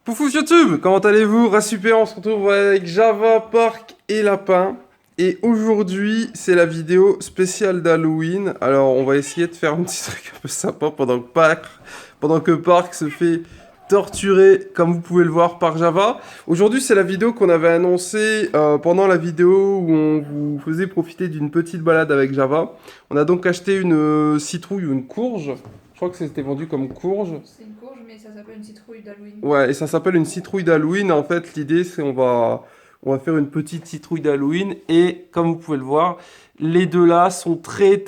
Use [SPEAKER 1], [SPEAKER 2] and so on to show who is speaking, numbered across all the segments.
[SPEAKER 1] Poufous YouTube, comment allez-vous? Super, on se retrouve avec Java, Park et Lapin. Et aujourd'hui, c'est la vidéo spéciale d'Halloween. Alors, on va essayer de faire un petit truc un peu sympa pendant que Park se fait torturer, comme vous pouvez le voir, par Java. Aujourd'hui, c'est la vidéo qu'on avait annoncée pendant la vidéo où on vous faisait profiter d'une petite balade avec Java. On a donc acheté une citrouille ou une courge. Je crois que c'était vendu comme courge.
[SPEAKER 2] C'est une courge, mais ça s'appelle une citrouille d'Halloween.
[SPEAKER 1] Ouais, et ça s'appelle une citrouille d'Halloween. En fait, l'idée, c'est on va faire une petite citrouille d'Halloween. Et comme vous pouvez le voir, les deux là sont très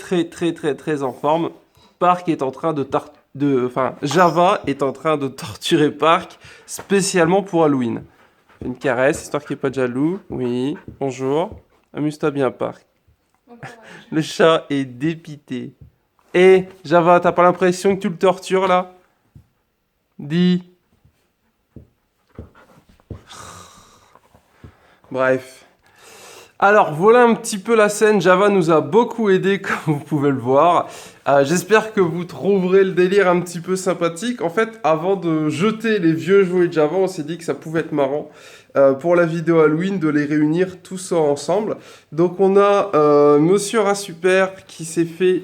[SPEAKER 1] en forme. Park est en train enfin, Java est en train de torturer Park spécialement pour Halloween. Une caresse, histoire qu'il n'y ait pas de jaloux. Oui, bonjour. Amuse-toi bien, Park.
[SPEAKER 2] Bon courage.
[SPEAKER 1] Le chat est dépité. Eh, Java, t'as pas l'impression que tu le tortures là? Dis. Bref. Alors, voilà un petit peu la scène. Java nous a beaucoup aidé, comme vous pouvez le voir. J'espère que vous trouverez le délire un petit peu sympathique. En fait, avant de jeter les vieux jouets de Java, on s'est dit que ça pouvait être marrant pour la vidéo Halloween de les réunir tous ensemble. Donc, on a Monsieur Rasuper qui s'est fait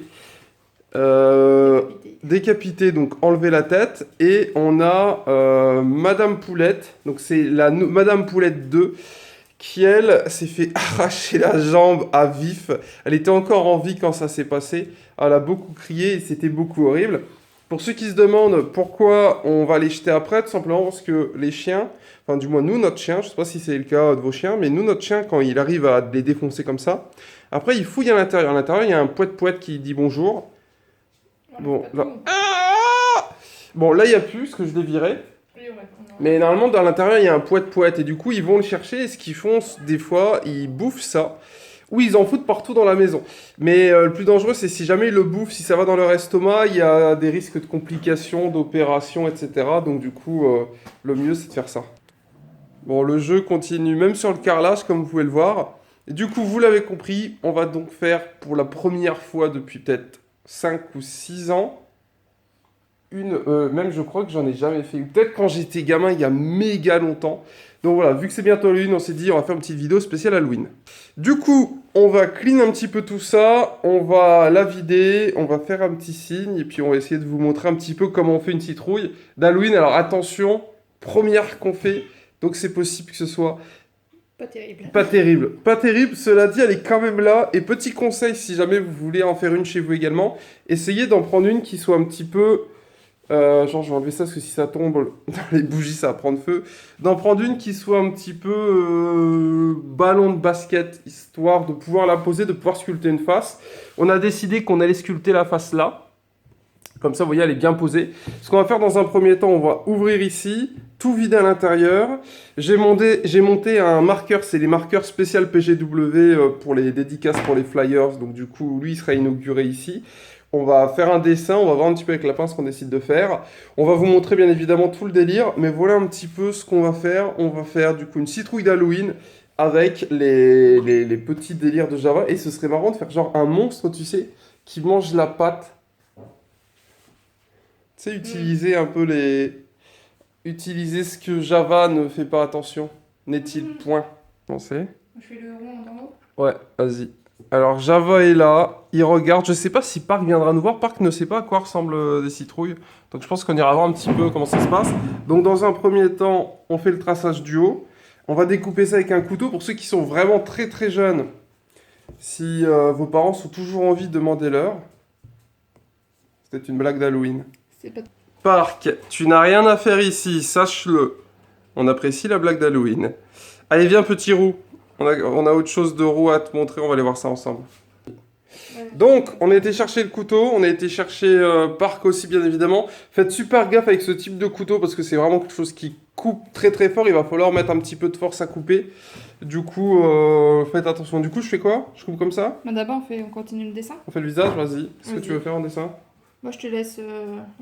[SPEAKER 2] Décapité.
[SPEAKER 1] décapiter, donc enlever la tête. Et on a Madame Poulette, donc c'est la Madame Poulette 2 qui, elle, s'est fait arracher la jambe à vif. Elle était encore en vie quand ça s'est passé. Elle a beaucoup crié et c'était beaucoup horrible. Pour ceux qui se demandent pourquoi on va les jeter après, tout simplement parce que les chiens, enfin du moins nous, notre chien, je sais pas si c'est le cas de vos chiens, mais nous, notre chien, quand il arrive à les défoncer comme ça, après il fouille à l'intérieur. À l'intérieur, il y a un poète-poète qui dit bonjour.
[SPEAKER 2] On
[SPEAKER 1] Bon,
[SPEAKER 2] pas
[SPEAKER 1] là...
[SPEAKER 2] tout.
[SPEAKER 1] Bon, là, il n'y a plus, parce que je l'ai viré.
[SPEAKER 2] Oui, ouais, on
[SPEAKER 1] Mais normalement, dans l'intérieur, il y a un poète-poète. Et du coup, ils vont le chercher. Et ce qu'ils font, des fois, ils bouffent ça. Ou ils en foutent partout dans la maison. Mais le plus dangereux, c'est si jamais ils le bouffent, si ça va dans leur estomac, il y a des risques de complications, d'opérations, etc. Donc du coup, le mieux, c'est de faire ça. Bon, le jeu continue, même sur le carrelage, comme vous pouvez le voir. Et du coup, vous l'avez compris, on va donc faire pour la première fois depuis peut-être 5 ou 6 ans même je crois que j'en ai jamais fait. Ou peut-être quand j'étais gamin, il y a méga longtemps. Donc voilà, vu que c'est bientôt Halloween, on s'est dit on va faire une petite vidéo spéciale Halloween. Du coup, on va clean un petit peu tout ça, on va la vider, on va faire un petit signe, et puis on va essayer de vous montrer un petit peu comment on fait une citrouille d'Halloween. Alors attention, première qu'on fait, donc c'est possible que ce soit
[SPEAKER 2] pas terrible.
[SPEAKER 1] pas terrible. Pas terrible, cela dit, elle est quand même là. Et petit conseil, si jamais vous voulez en faire une chez vous également, essayez d'en prendre une qui soit un petit peu genre, je vais enlever ça parce que si ça tombe dans les bougies, ça va prendre feu. D'en prendre une qui soit un petit peu ballon de basket, histoire de pouvoir la poser, de pouvoir sculpter une face. On a décidé qu'on allait sculpter la face là. Comme ça, vous voyez, elle est bien posée. Ce qu'on va faire dans un premier temps, on va ouvrir ici, tout vider à l'intérieur. J'ai monté un marqueur, c'est les marqueurs spécial PGW pour les dédicaces, pour les flyers. Donc du coup, lui, il sera inauguré ici. On va faire un dessin, on va voir un petit peu avec la pince ce qu'on décide de faire. On va vous montrer bien évidemment tout le délire, mais voilà un petit peu ce qu'on va faire. On va faire du coup une citrouille d'Halloween avec les petits délires de Java. Et ce serait marrant de faire genre un monstre, tu sais, qui mange la pâte. Tu sais, utiliser un peu les... Utiliser ce que Java ne fait pas attention. N'est-il point pensé?
[SPEAKER 2] Je fais le rond en haut.
[SPEAKER 1] Ouais, vas-y. Alors Java est là, il regarde. Je sais pas si Park viendra nous voir. Park ne sait pas à quoi ressemblent des citrouilles. Donc je pense qu'on ira voir un petit peu comment ça se passe. Donc dans un premier temps, on fait le traçage du haut. On va découper ça avec un couteau. Pour ceux qui sont vraiment très jeunes, si vos parents sont toujours en vie, demandez-leur. C'était une blague d'Halloween.
[SPEAKER 2] C'est pas.
[SPEAKER 1] Park, tu n'as rien à faire ici, sache-le. On apprécie la blague d'Halloween. Allez, viens, petit roux. On a autre chose de roux à te montrer, on va aller voir ça ensemble.
[SPEAKER 2] Ouais.
[SPEAKER 1] Donc, on a été chercher le couteau, on a été chercher Park aussi, bien évidemment. Faites super gaffe avec ce type de couteau parce que c'est vraiment quelque chose qui coupe très fort. Il va falloir mettre un petit peu de force à couper. Du coup, faites attention. Du coup, je fais quoi? Je coupe comme ça?
[SPEAKER 2] Bah, d'abord, on continue le dessin.
[SPEAKER 1] On fait le visage, vas-y. Qu'est-ce que tu
[SPEAKER 2] Vas-y.
[SPEAKER 1] veux faire en dessin?
[SPEAKER 2] Moi, je te laisse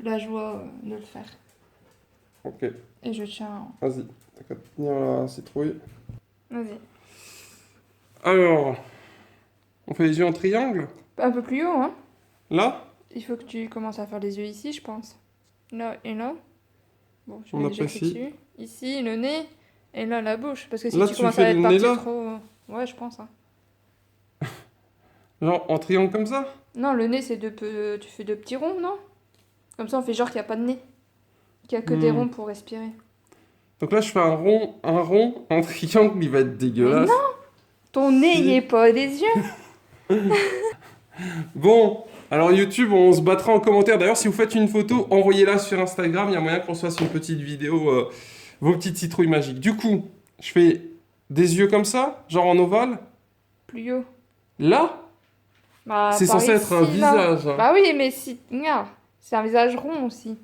[SPEAKER 2] la joie de le faire.
[SPEAKER 1] Ok,
[SPEAKER 2] Et je tiens.
[SPEAKER 1] vas-y. T'as qu'à tenir la citrouille.
[SPEAKER 2] Vas-y.
[SPEAKER 1] Alors, on fait les yeux en triangle?
[SPEAKER 2] Un peu plus haut, hein.
[SPEAKER 1] Là?
[SPEAKER 2] Il faut que tu commences à faire les yeux ici, je pense. Là et là. Bon, je
[SPEAKER 1] On
[SPEAKER 2] vais déjà écrit
[SPEAKER 1] apprécie.
[SPEAKER 2] dessus. Ici, le nez, et là, la bouche. Parce que si
[SPEAKER 1] Là,
[SPEAKER 2] tu
[SPEAKER 1] tu
[SPEAKER 2] commences
[SPEAKER 1] fais
[SPEAKER 2] à
[SPEAKER 1] le
[SPEAKER 2] être
[SPEAKER 1] nez
[SPEAKER 2] parti
[SPEAKER 1] là?
[SPEAKER 2] trop... Ouais, je pense. Hein.
[SPEAKER 1] Genre en triangle comme ça?
[SPEAKER 2] Non, le nez, c'est tu fais deux petits ronds, non? Comme ça, on fait genre qu'il n'y a pas de nez. Qu'il n'y a que des
[SPEAKER 1] Hmm.
[SPEAKER 2] ronds pour respirer.
[SPEAKER 1] Donc là, je fais un rond, un triangle, il va être
[SPEAKER 2] Mais
[SPEAKER 1] dégueulasse.
[SPEAKER 2] non! Ton nez,
[SPEAKER 1] Si.
[SPEAKER 2] y est pas des yeux.
[SPEAKER 1] Bon, alors YouTube, on se battra en commentaire. D'ailleurs, si vous faites une photo, envoyez-la sur Instagram. Il y a moyen qu'on se fasse une petite vidéo, vos petites citrouilles magiques. Du coup, je fais des yeux comme ça, genre en ovale.
[SPEAKER 2] Plus haut.
[SPEAKER 1] Là,
[SPEAKER 2] Bah,
[SPEAKER 1] c'est
[SPEAKER 2] par
[SPEAKER 1] censé être un
[SPEAKER 2] ici, là.
[SPEAKER 1] visage. Hein.
[SPEAKER 2] Bah oui, mais si... Regarde, c'est un visage rond aussi.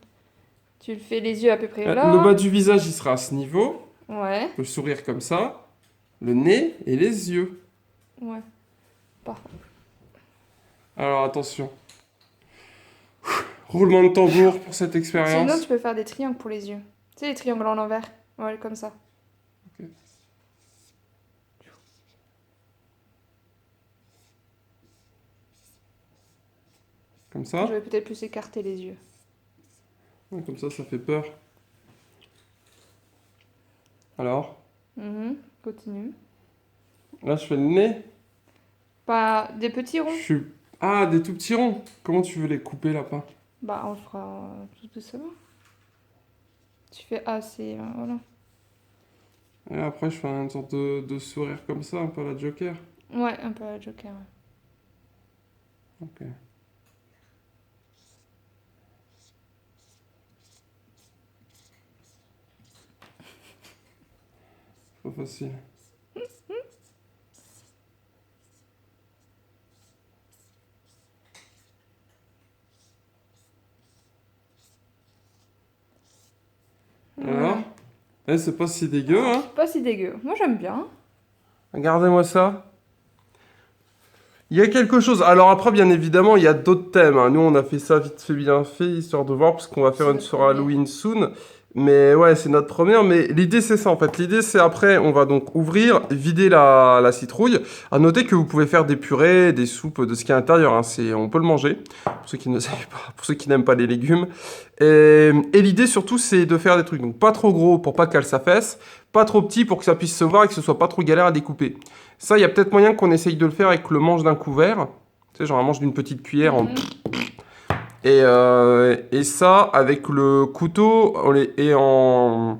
[SPEAKER 2] Tu le fais les yeux à peu près là.
[SPEAKER 1] Le bas du visage, il sera à ce niveau.
[SPEAKER 2] Ouais,
[SPEAKER 1] Le sourire comme ça. Le nez et les yeux.
[SPEAKER 2] ouais. Parfait.
[SPEAKER 1] Alors attention. Roulement de tambour pour cette
[SPEAKER 2] Sinon,
[SPEAKER 1] expérience.
[SPEAKER 2] tu peux faire des triangles pour les yeux. Tu sais, les triangles en l'envers. Ouais, comme ça.
[SPEAKER 1] Ok. Comme ça.
[SPEAKER 2] Je vais peut-être plus écarter les yeux.
[SPEAKER 1] Ouais, comme ça fait peur. Alors,
[SPEAKER 2] Continue.
[SPEAKER 1] là, je fais le nez.
[SPEAKER 2] Pas des petits ronds.
[SPEAKER 1] Je suis... Ah, des tout petits ronds. Comment tu veux les couper, lapin?
[SPEAKER 2] Bah, on le fera tout doucement. Tu fais assez, voilà.
[SPEAKER 1] Et après, je fais une sorte de sourire comme ça, un peu à la Joker.
[SPEAKER 2] Ouais, un peu à la Joker. Ouais.
[SPEAKER 1] Ok. Pas facile. Alors? Eh, c'est pas si dégueu, hein?
[SPEAKER 2] Pas si dégueu. Moi, j'aime bien.
[SPEAKER 1] Regardez-moi ça. Il y a quelque chose. Alors après, bien évidemment, il y a d'autres thèmes. Hein. Nous, on a fait ça vite fait, bien fait, histoire de voir, parce qu'on va faire
[SPEAKER 2] C'est
[SPEAKER 1] une
[SPEAKER 2] notre
[SPEAKER 1] soirée
[SPEAKER 2] première.
[SPEAKER 1] Halloween soon. Mais ouais, c'est notre première. Mais l'idée, c'est ça, en fait. L'idée, c'est après, on va donc ouvrir, vider la citrouille. À noter que vous pouvez faire des purées, des soupes, de ce qui est à l'intérieur. Hein. On peut le manger, pour ceux qui ne savent pas, pour ceux qui n'aiment pas les légumes. Et l'idée, surtout, c'est de faire des trucs. Donc, pas trop gros pour pas qu'elle s'affaisse. Pas trop petit pour que ça puisse se voir et que ce soit pas trop galère à découper. Ça, il y a peut-être moyen qu'on essaye de le faire avec le manche d'un couvert. Tu sais, genre un manche d'une petite cuillère. Et ça, avec le couteau en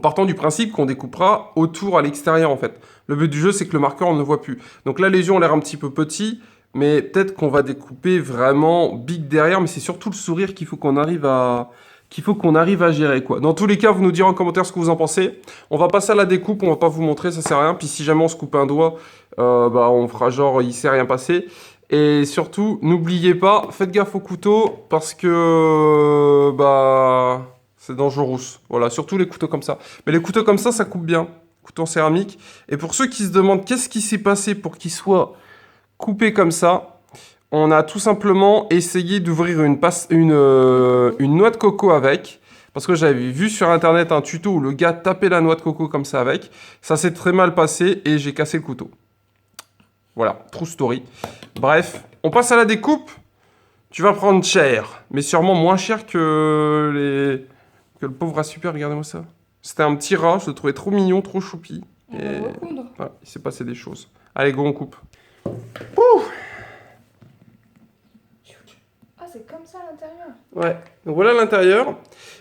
[SPEAKER 1] partant du principe qu'on découpera autour à l'extérieur, en fait. Le but du jeu, c'est que le marqueur, on ne le voit plus. Donc là, les yeux ont l'air un petit peu petits, mais peut-être qu'on va découper vraiment big derrière. Mais c'est surtout le sourire qu'il faut qu'on arrive à gérer, quoi. Dans tous les cas, vous nous direz en commentaire ce que vous en pensez. On va passer à la découpe, on va pas vous montrer, ça sert à rien. Puis si jamais on se coupe un doigt, bah on fera genre il s'est rien passé. Et surtout, n'oubliez pas, faites gaffe au couteau parce que bah c'est dangereux. Voilà, surtout les couteaux comme ça. Mais les couteaux comme ça coupe bien. Couteau en céramique. Et pour ceux qui se demandent qu'est-ce qui s'est passé pour qu'il soit coupé comme ça, on a tout simplement essayé d'ouvrir une noix de coco avec. Parce que j'avais vu sur internet un tuto où le gars tapait la noix de coco comme ça avec. Ça s'est très mal passé et j'ai cassé le couteau. Voilà, true story. Bref, on passe à la découpe. Tu vas prendre cher, mais sûrement moins cher que le pauvre rat super, regardez-moi ça. C'était un petit rat, je le trouvais trop mignon, trop choupi.
[SPEAKER 2] On
[SPEAKER 1] Et
[SPEAKER 2] va recoudre.
[SPEAKER 1] voilà, il s'est passé des choses. Allez, go, on coupe.
[SPEAKER 2] Ah, c'est comme ça à l'intérieur.
[SPEAKER 1] Ouais, donc voilà l'intérieur.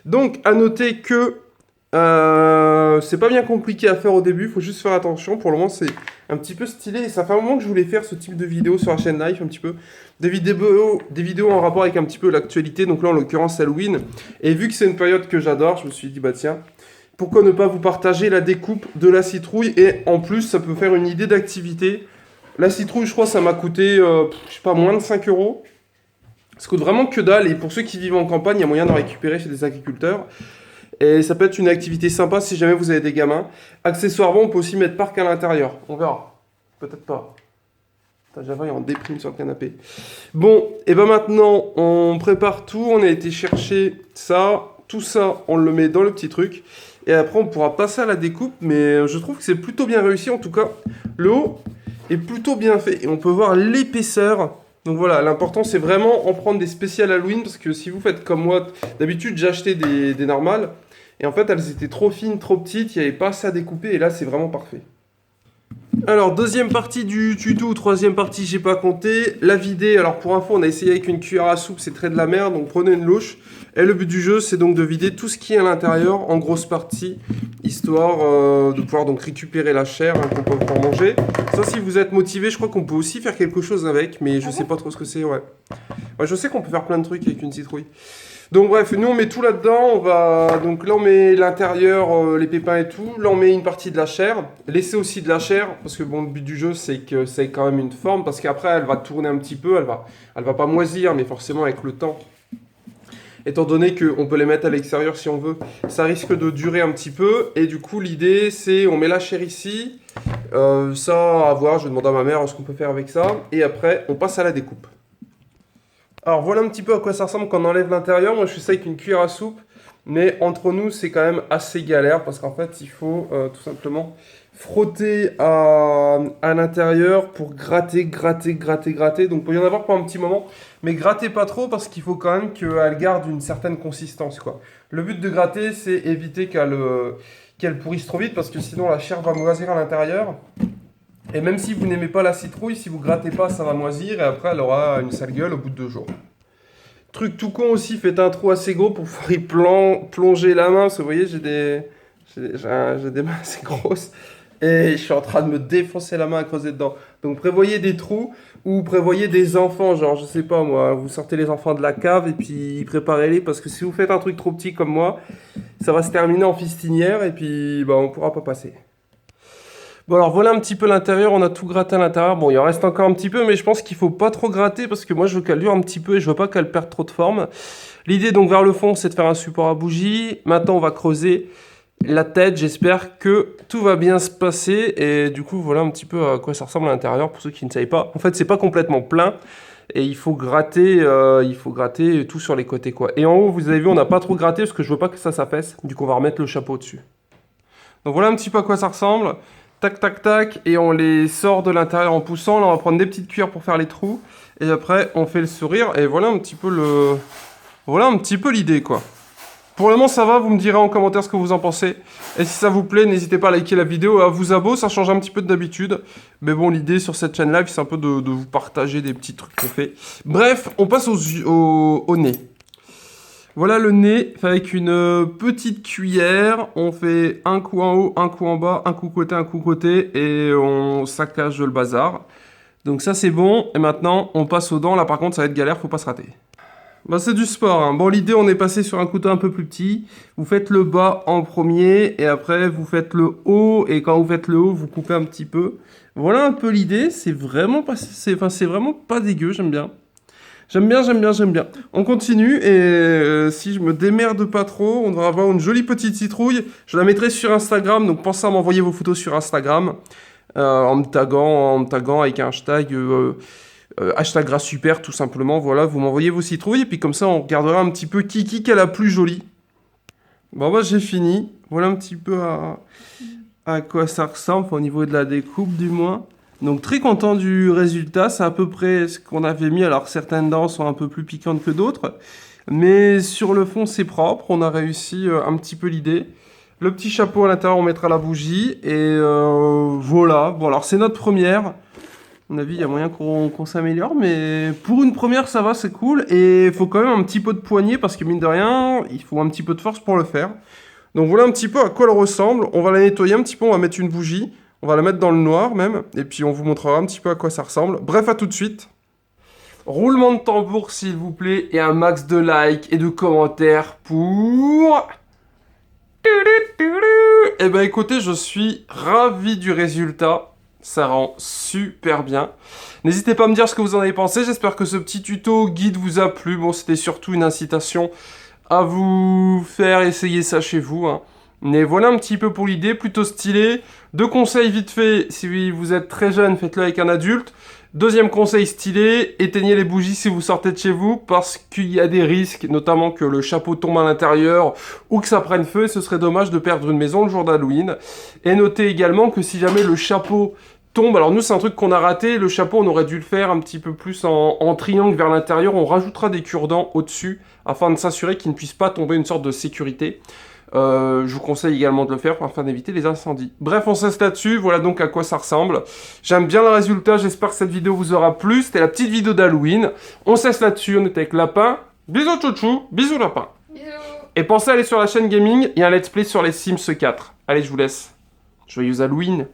[SPEAKER 1] Donc, à noter que c'est pas bien compliqué à faire au début, il faut juste faire attention. Pour le moment, c'est un petit peu stylé. Et ça fait un moment que je voulais faire ce type de vidéo sur la chaîne live, un petit peu. Des vidéos en rapport avec un petit peu l'actualité. Donc là, en l'occurrence, Halloween. Et vu que c'est une période que j'adore, je me suis dit, bah tiens, pourquoi ne pas vous partager la découpe de la citrouille. Et en plus, ça peut faire une idée d'activité. La citrouille, je crois, ça m'a coûté, je sais pas, moins de 5 euros. Ça coûte vraiment que dalle. Et pour ceux qui vivent en campagne, il y a moyen d'en récupérer chez des agriculteurs. Et ça peut être une activité sympa si jamais vous avez des gamins. Accessoirement, on peut aussi mettre parc à l'intérieur. On verra. Peut-être pas. Putain, Java est en déprime sur le canapé. Bon, et ben maintenant, on prépare tout. On a été chercher ça. Tout ça, on le met dans le petit truc. Et après, on pourra passer à la découpe. Mais je trouve que c'est plutôt bien réussi. En tout cas, le haut est plutôt bien fait. Et on peut voir l'épaisseur. Donc voilà, l'important c'est vraiment en prendre des spéciales Halloween. Parce que si vous faites comme moi, d'habitude j'ai acheté des normales. Et en fait, elles étaient trop fines, trop petites, il n'y avait pas assez à découper, et là, c'est vraiment parfait. Alors, deuxième partie du tuto, ou troisième partie, j'ai pas compté. La vider, alors pour info, on a essayé avec une cuillère à soupe, c'est très de la merde, donc prenez une louche. Et le but du jeu, c'est donc de vider tout ce qui est à l'intérieur, en grosse partie, histoire de pouvoir donc récupérer la chair qu'on peut pouvoir manger. Ça, si vous êtes motivé, je crois qu'on peut aussi faire quelque chose avec, mais je sais pas trop ce que c'est, ouais. Ouais, je sais qu'on peut faire plein de trucs avec une citrouille. Donc bref, nous on met tout là-dedans, donc là on met l'intérieur, les pépins et tout, là on met une partie de la chair, laissez aussi de la chair, parce que bon, le but du jeu c'est que c'est quand même une forme, parce qu'après elle va tourner un petit peu, elle va pas moisir, mais forcément avec le temps, étant donné qu'on peut les mettre à l'extérieur si on veut, ça risque de durer un petit peu, et du coup l'idée c'est, on met la chair ici, ça à voir, je vais demander à ma mère ce qu'on peut faire avec ça, et après on passe à la découpe. Alors voilà un petit peu à quoi ça ressemble quand on enlève l'intérieur. Moi je fais ça avec une cuillère à soupe. Mais entre nous c'est quand même assez galère parce qu'en fait il faut tout simplement frotter à l'intérieur pour gratter. Donc il peut y en avoir pour un petit moment. Mais grattez pas trop parce qu'il faut quand même qu'elle garde une certaine consistance, quoi. Le but de gratter c'est éviter qu'elle pourrisse trop vite parce que sinon la chair va moisir à l'intérieur. Et même si vous n'aimez pas la citrouille, si vous grattez pas, ça va moisir et après elle aura une sale gueule au bout de 2 jours. Truc tout con aussi, faites un trou assez gros pour pouvoir y plonger la main, parce que vous voyez, j'ai des mains assez grosses et je suis en train de me défoncer la main à creuser dedans. Donc prévoyez des trous ou prévoyez des enfants, genre je sais pas moi, vous sortez les enfants de la cave et puis préparez-les parce que si vous faites un truc trop petit comme moi, ça va se terminer en fistinière et puis bah, on pourra pas passer. Bon alors voilà un petit peu l'intérieur, on a tout gratté à l'intérieur, bon il en reste encore un petit peu mais je pense qu'il faut pas trop gratter parce que moi je veux qu'elle dure un petit peu et je veux pas qu'elle perde trop de forme. L'idée donc vers le fond c'est de faire un support à bougie, maintenant on va creuser la tête, j'espère que tout va bien se passer et du coup voilà un petit peu à quoi ça ressemble à l'intérieur pour ceux qui ne savent pas. En fait c'est pas complètement plein et il faut gratter tout sur les côtés quoi. Et en haut vous avez vu on n'a pas trop gratté parce que je veux pas que ça s'affaisse, du coup on va remettre le chapeau dessus. Donc voilà un petit peu à quoi ça ressemble. Tac, et on les sort de l'intérieur en poussant. Là, on va prendre des petites cuillères pour faire les trous. Et après, on fait le sourire. Et voilà un petit peu l'idée, quoi. Pour le moment, ça va. Vous me direz en commentaire ce que vous en pensez. Et si ça vous plaît, n'hésitez pas à liker la vidéo et à vous abonner. Ça change un petit peu de d'habitude. Mais bon, l'idée sur cette chaîne live, c'est un peu de vous partager des petits trucs qu'on fait. Bref, on passe au nez. Voilà le nez, avec une petite cuillère, on fait un coup en haut, un coup en bas, un coup côté, et on saccage le bazar. Donc ça c'est bon, et maintenant on passe aux dents, là par contre ça va être galère, faut pas se rater. Bah c'est du sport, hein. Bon l'idée on est passé sur un couteau un peu plus petit, vous faites le bas en premier, et après vous faites le haut, et quand vous faites le haut, vous coupez un petit peu. Voilà un peu l'idée, c'est vraiment pas dégueu, j'aime bien. J'aime bien. On continue et si je me démerde pas trop, on devrait avoir une jolie petite citrouille. Je la mettrai sur Instagram, donc pensez à m'envoyer vos photos sur Instagram en me taguant avec un hashtag hashtag gras super tout simplement. Voilà, vous m'envoyez vos citrouilles et puis comme ça on regardera un petit peu qui est la plus jolie. Bon bah j'ai fini. Voilà un petit peu à quoi ça ressemble au niveau de la découpe du moins. Donc très content du résultat, c'est à peu près ce qu'on avait mis, alors certaines dents sont un peu plus piquantes que d'autres, mais sur le fond c'est propre, on a réussi un petit peu l'idée. Le petit chapeau à l'intérieur, on mettra la bougie, et voilà, bon alors c'est notre première, à mon avis il y a moyen qu'on s'améliore, mais pour une première ça va, c'est cool, et il faut quand même un petit peu de poignée, parce que mine de rien, il faut un petit peu de force pour le faire. Donc voilà un petit peu à quoi elle ressemble, on va la nettoyer un petit peu, on va mettre une bougie. On va la mettre dans le noir même, et puis on vous montrera un petit peu à quoi ça ressemble. Bref, à tout de suite. Roulement de tambour s'il vous plaît, et un max de likes et de commentaires pour... Eh ben écoutez, je suis ravi du résultat. Ça rend super bien. N'hésitez pas à me dire ce que vous en avez pensé. J'espère que ce petit tuto guide vous a plu. Bon, c'était surtout une incitation à vous faire essayer ça chez vous, hein. Mais voilà un petit peu pour l'idée, plutôt stylé. 2 conseils vite fait, si vous êtes très jeune, faites-le avec un adulte. Deuxième conseil stylé, éteignez les bougies si vous sortez de chez vous, parce qu'il y a des risques, notamment que le chapeau tombe à l'intérieur, ou que ça prenne feu, et ce serait dommage de perdre une maison le jour d'Halloween. Et notez également que si jamais le chapeau tombe, alors nous c'est un truc qu'on a raté, le chapeau on aurait dû le faire un petit peu plus en triangle vers l'intérieur, on rajoutera des cure-dents au-dessus, afin de s'assurer qu'il ne puisse pas tomber, une sorte de sécurité. Je vous conseille également de le faire afin d'éviter les incendies. Bref, on cesse là-dessus, voilà donc à quoi ça ressemble. J'aime bien le résultat, j'espère que cette vidéo vous aura plu. C'était la petite vidéo d'Halloween. On cesse là-dessus, on était avec Lapin. Bisous chouchou, bisous Lapin.
[SPEAKER 2] Bisous.
[SPEAKER 1] Et pensez à aller sur la chaîne gaming, il y a un let's play sur les Sims 4. Allez, je vous laisse. Joyeux Halloween.